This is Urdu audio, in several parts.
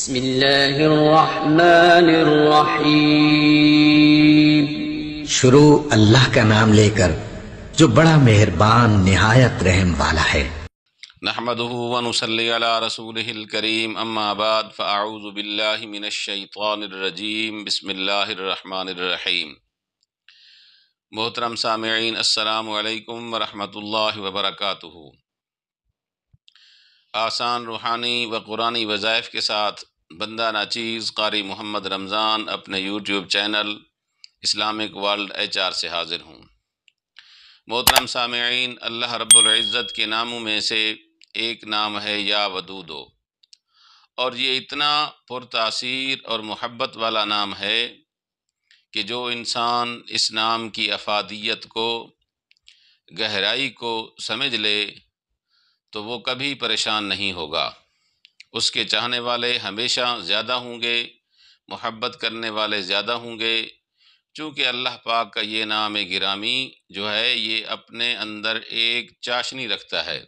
بسم اللہ الرحمن الرحیم۔ شروع اللہ کا نام لے کر جو بڑا مہربان نہایت رحم والا ہے۔ نحمده ونصلي على رسوله الكريم اما بعد فاعوذ باللہ من الشیطان الرجیم بسم اللہ الرحمن الرحیم۔ محترم سامعین، السلام علیکم ورحمۃ اللہ وبرکاتہ۔ آسان روحانی و قرآنی وظائف کے ساتھ بندہ ناچیز قاری محمد رمضان اپنے YouTube channel Islamic world HR سے حاضر ہوں۔ محترم سامعین، اللہ رب العزت کے ناموں میں سے ایک نام ہے یا ودودو، اور یہ اتنا پرتاثیر اور محبت والا نام ہے کہ جو انسان اس نام کی افادیت کو، گہرائی کو سمجھ لے تو وہ کبھی پریشان نہیں ہوگا۔ اس کے چاہنے والے ہمیشہ زیادہ ہوں گے، محبت کرنے والے زیادہ ہوں گے، چونکہ اللہ پاک کا یہ نام گرامی جو ہے یہ اپنے اندر ایک چاشنی رکھتا ہے،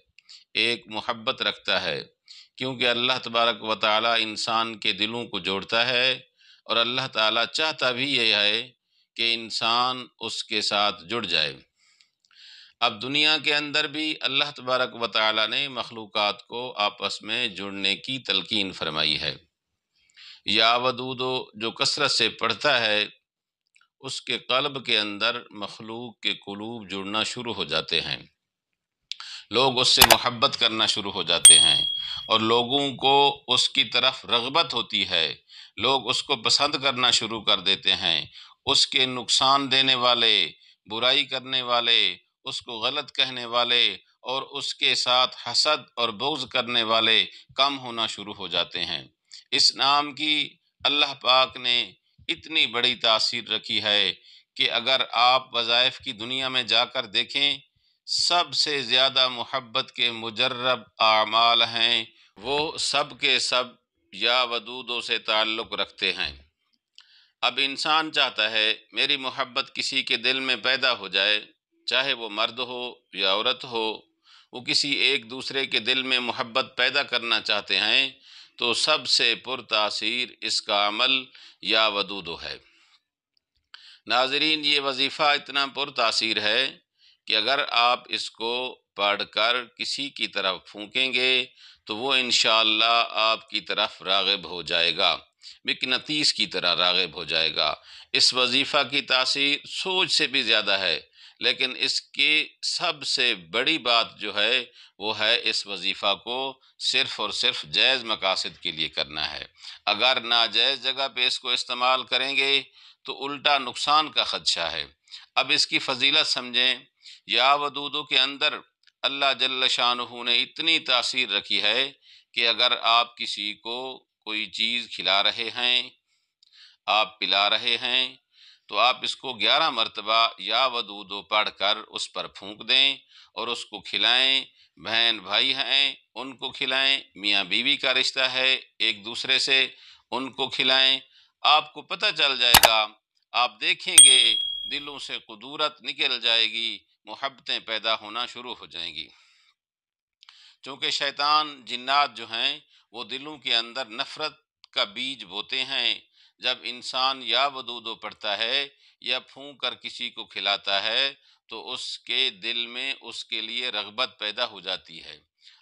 ایک محبت رکھتا ہے، کیونکہ اللہ تبارک و تعالی انسان کے دلوں کو جوڑتا ہے، اور اللہ تعالی چاہتا بھی یہ ہے کہ انسان اس کے ساتھ جڑ جائے۔ اب دنیا کے اندر بھی اللہ تبارک و تعالی نے مخلوقات کو آپس میں جڑنے کی تلقین فرمائی ہے۔ یا ودودو جو کثرت سے پڑھتا ہے اس کے قلب کے اندر مخلوق کے قلوب جڑنا شروع ہو جاتے ہیں، لوگ اس سے محبت کرنا شروع ہو جاتے ہیں، اور لوگوں کو اس کی طرف رغبت ہوتی ہے، لوگ اس کو پسند کرنا شروع کر دیتے ہیں۔ اس کے نقصان دینے والے، برائی کرنے والے، اس کو غلط کہنے والے اور اس کے ساتھ حسد اور بغض کرنے والے کم ہونا شروع ہو جاتے ہیں۔ اس نام کی اللہ پاک نے اتنی بڑی تاثیر رکھی ہے کہ اگر آپ وظائف کی دنیا میں جا کر دیکھیں، سب سے زیادہ محبت کے مجرب اعمال ہیں، وہ سب کے سب یا ودودوں سے تعلق رکھتے ہیں۔ اب انسان چاہتا ہے میری محبت کسی کے دل میں پیدا ہو جائے، چاہے وہ مرد ہو یا عورت ہو، وہ کسی ایک دوسرے کے دل میں محبت پیدا کرنا چاہتے ہیں، تو سب سے پرتاثیر اس کا عمل یا ودودو ہے۔ ناظرین، یہ وظیفہ اتنا پرتاثیر ہے کہ اگر آپ اس کو پڑھ کر کسی کی طرف پھونکیں گے تو وہ انشاءاللہ آپ کی طرف راغب ہو جائے گا، مقناطیس کی طرح راغب ہو جائے گا۔ اس وظیفہ کی تاثیر سوچ سے بھی زیادہ ہے، لیکن اس کی سب سے بڑی بات جو ہے وہ ہے اس وظیفہ کو صرف اور صرف جائز مقاصد کے لیے کرنا ہے۔ اگر ناجائز جگہ پہ اس کو استعمال کریں گے تو الٹا نقصان کا خدشہ ہے۔ اب اس کی فضیلت سمجھیں۔ یا ودودو کے اندر اللہ جل شانہ نے اتنی تاثیر رکھی ہے کہ اگر آپ کسی کو کوئی چیز کھلا رہے ہیں، آپ پلا رہے ہیں، تو آپ اس کو 11 مرتبہ یا ودودو پڑھ کر اس پر پھونک دیں اور اس کو کھلائیں۔ بہن بھائی ہیں ان کو کھلائیں، میاں بیوی کا رشتہ ہے ایک دوسرے سے، ان کو کھلائیں۔ آپ کو پتہ چل جائے گا، آپ دیکھیں گے دلوں سے قدورت نکل جائے گی، محبتیں پیدا ہونا شروع ہو جائیں گی۔ چونکہ شیطان، جنات جو ہیں وہ دلوں کے اندر نفرت کا بیج بوتے ہیں۔ جب انسان یا ودودو پڑھتا ہے یا پھونک کر کسی کو کھلاتا ہے تو اس کے دل میں اس کے لیے رغبت پیدا ہو جاتی ہے۔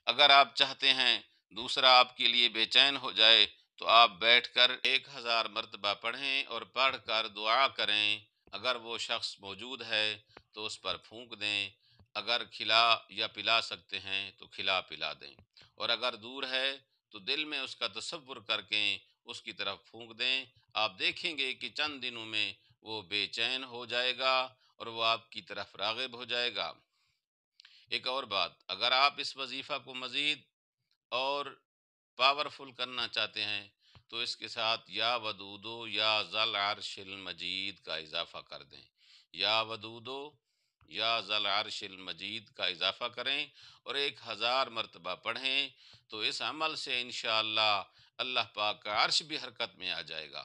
اگر آپ چاہتے ہیں دوسرا آپ کے لیے بے چین ہو جائے تو آپ بیٹھ کر 1000 مرتبہ پڑھیں اور پڑھ کر دعا کریں۔ اگر وہ شخص موجود ہے تو اس پر پھونک دیں، اگر کھلا یا پلا سکتے ہیں تو کھلا پلا دیں، اور اگر دور ہے تو دل میں اس کا تصور کر کے اس کی طرف پھونک دیں۔ آپ دیکھیں گے کہ چند دنوں میں وہ بے چین ہو جائے گا اور وہ آپ کی طرف راغب ہو جائے گا۔ ایک اور بات، اگر آپ اس وظیفہ کو مزید اور پاورفل کرنا چاہتے ہیں تو اس کے ساتھ یا ودودو یا ذل عرش المجید کا اضافہ کر دیں۔ یا ودودو یا ذل عرش المجید کا اضافہ کریں اور 1000 مرتبہ پڑھیں، تو اس عمل سے انشاءاللہ اللہ پاک کا عرش بھی حرکت میں آ جائے گا۔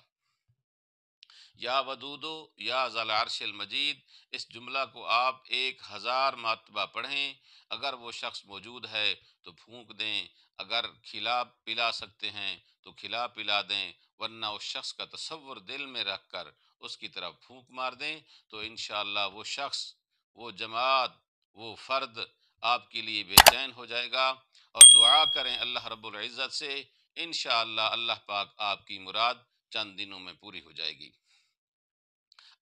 یا ودودو یا ذل عرش المجید، اس جملہ کو آپ 1000 مرتبہ پڑھیں۔ اگر وہ شخص موجود ہے تو پھونک دیں، اگر کھلا پلا سکتے ہیں تو کھلا پلا دیں، ورنہ اس شخص کا تصور دل میں رکھ کر اس کی طرف پھونک مار دیں، تو انشاءاللہ وہ شخص، وہ جماعت، وہ فرد آپ کے لیے بے چین ہو جائے گا۔ اور دعا کریں اللہ رب العزت سے، انشاءاللہ اللہ پاک آپ کی مراد چند دنوں میں پوری ہو جائے گی،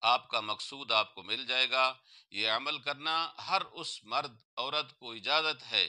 آپ کا مقصود آپ کو مل جائے گا۔ یہ عمل کرنا ہر اس مرد عورت کو اجازت ہے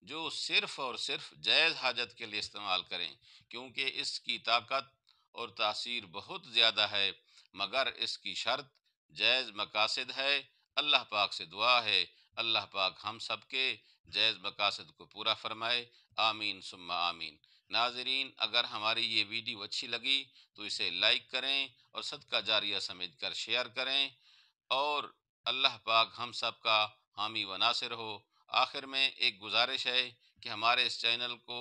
جو صرف اور صرف جائز حاجت کے لیے استعمال کریں، کیونکہ اس کی طاقت اور تاثیر بہت زیادہ ہے، مگر اس کی شرط جائز مقاصد ہے۔ اللہ پاک سے دعا ہے اللہ پاک ہم سب کے جائز مقاصد کو پورا فرمائے، آمین ثم آمین۔ ناظرین، اگر ہماری یہ ویڈیو اچھی لگی تو اسے لائک کریں اور صدقہ جاریہ سمجھ کر شیئر کریں، اور اللہ پاک ہم سب کا حامی و ناصر ہو۔ آخر میں ایک گزارش ہے کہ ہمارے اس چینل کو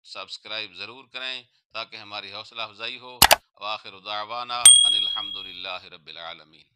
سبسکرائب ضرور کریں تاکہ ہماری حوصلہ افزائی ہو۔ وآخر دعوانا ان الحمد للہ رب العالمین۔